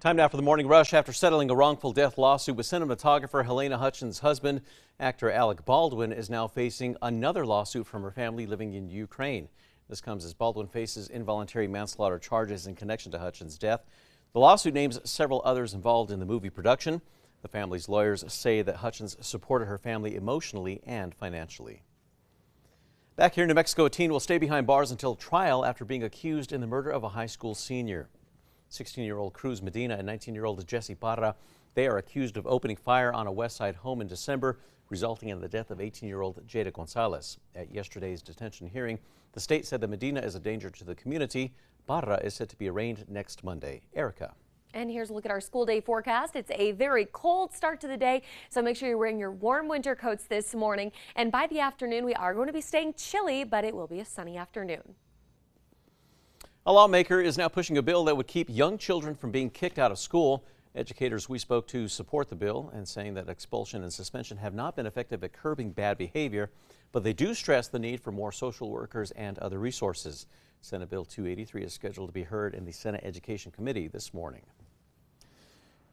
Time now for the morning rush. After settling a wrongful death lawsuit with cinematographer Halyna Hutchins' husband, actor Alec Baldwin is now facing another lawsuit from her family living in Ukraine. This comes as Baldwin faces involuntary manslaughter charges in connection to Hutchins' death. The lawsuit names several others involved in the movie production. The family's lawyers say that Hutchins supported her family emotionally and financially. Back here in New Mexico, a teen will stay behind bars until trial after being accused in the murder of a high school senior. 16-year-old Cruz Medina and 19-year-old Jesse Parra. They are accused of opening fire on a West Side home in December, resulting in the death of 18-year-old Jada Gonzalez. At yesterday's detention hearing, the state said that Medina is a danger to the community. Parra is set to be arraigned next Monday. Erica. And here's a look at our school day forecast. It's a very cold start to the day, so make sure you're wearing your warm winter coats this morning. And by the afternoon, we are going to be staying chilly, but it will be a sunny afternoon. A lawmaker is now pushing a bill that would keep young children from being kicked out of school. Educators we spoke to support the bill and saying that expulsion and suspension have not been effective at curbing bad behavior, but they do stress the need for more social workers and other resources. Senate Bill 283 is scheduled to be heard in the Senate Education Committee this morning.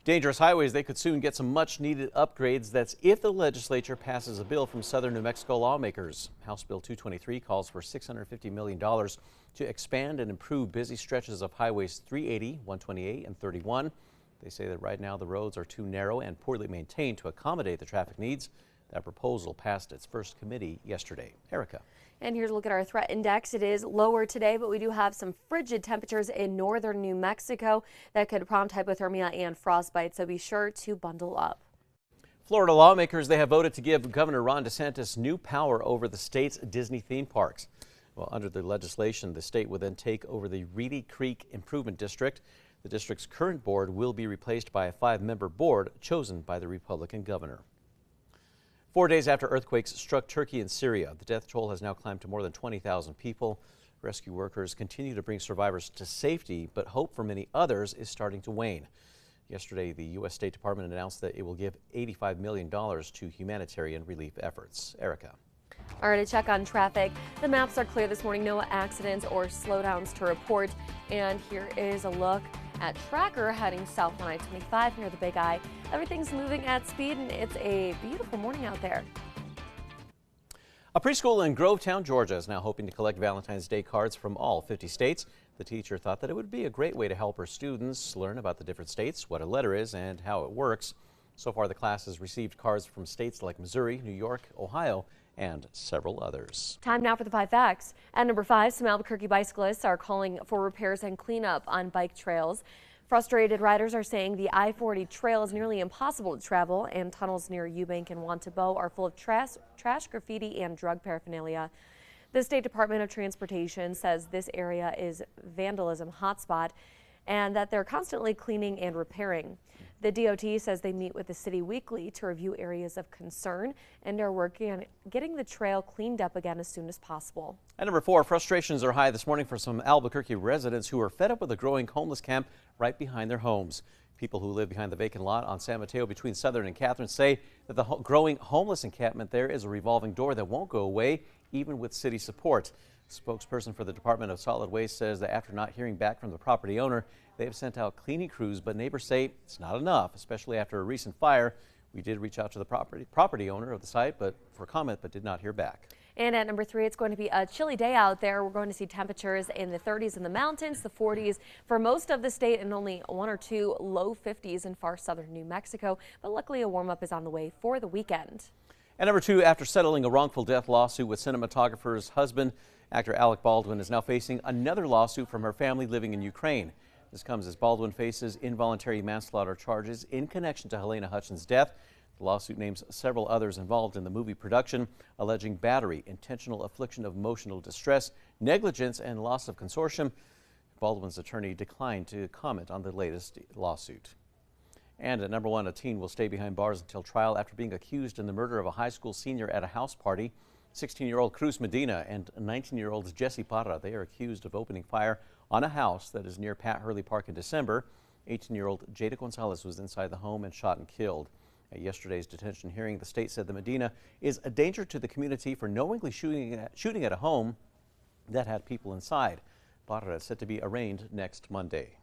Dangerous highways, they could soon get some much needed upgrades. That's if the legislature passes a bill from southern New Mexico lawmakers. House Bill 223 calls for $650 million to expand and improve busy stretches of highways 380, 128, and 31. They say that right now the roads are too narrow and poorly maintained to accommodate the traffic needs. That proposal passed its first committee yesterday. Erica. And here's a look at our threat index. It is lower today, but we do have some frigid temperatures in northern New Mexico that could prompt hypothermia and frostbite, so be sure to bundle up. Florida lawmakers, they have voted to give Governor Ron DeSantis new power over the state's Disney theme parks. Well, under the legislation, the state would then take over the Reedy Creek Improvement District. The district's current board will be replaced by a 5-member board chosen by the Republican governor. 4 days after earthquakes struck Turkey and Syria, the death toll has now climbed to more than 20,000 people. Rescue workers continue to bring survivors to safety, but hope for many others is starting to wane. Yesterday, the U.S. State Department announced that it will give $85 million to humanitarian relief efforts. Erica. All right, a check on traffic. The maps are clear this morning. No accidents or slowdowns to report. And here is a look at Tracker heading south on I-25 near the Big I. Everything's moving at speed, and it's a beautiful morning out there. A preschool in Grovetown, Georgia is now hoping to collect Valentine's Day cards from all 50 states. The teacher thought that it would be a great way to help her students learn about the different states, what a letter is, and how it works. So far, the class has received cards from states like Missouri, New York, Ohio, and several others. Time now for the 5 facts. At number 5, some Albuquerque bicyclists are calling for repairs and cleanup on bike trails. Frustrated riders are saying the I-40 trail is nearly impossible to travel, and tunnels near Eubank and Wantabo are full of trash, graffiti, and drug paraphernalia. The State Department of Transportation says this area is vandalism hotspot and that they're constantly cleaning and repairing. The DOT says they meet with the city weekly to review areas of concern and are working on getting the trail cleaned up again as soon as possible. At number 4, frustrations are high this morning for some Albuquerque residents who are fed up with a growing homeless camp right behind their homes. People who live behind the vacant lot on San Mateo between Southern and Catherine say that the growing homeless encampment there is a revolving door that won't go away even with city support. Spokesperson for the Department of Solid Waste says that after not hearing back from the property owner, they have sent out cleaning crews, but neighbors say it's not enough, especially after a recent fire. We did reach out to the property owner of the site for comment, but did not hear back. And at number 3, it's going to be a chilly day out there. We're going to see temperatures in the 30s in the mountains, the 40s for most of the state, and only 1 or 2 low 50s in far southern New Mexico. But luckily, a warm up is on the way for the weekend. At number 2, after settling a wrongful death lawsuit with cinematographer's husband, actor Alec Baldwin is now facing another lawsuit from her family living in Ukraine. This comes as Baldwin faces involuntary manslaughter charges in connection to Halyna Hutchins' death. The lawsuit names several others involved in the movie production, alleging battery, intentional infliction of emotional distress, negligence, and loss of consortium. Baldwin's attorney declined to comment on the latest lawsuit. And at number 1, a teen will stay behind bars until trial after being accused in the murder of a high school senior at a house party. 16-year-old Cruz Medina and 19-year-old Jesse Parra, they are accused of opening fire on a house that is near Pat Hurley Park in December. 18-year-old Jada Gonzalez was inside the home and shot and killed. At yesterday's detention hearing, the state said that Medina is a danger to the community for knowingly shooting at a home that had people inside. Parra is set to be arraigned next Monday.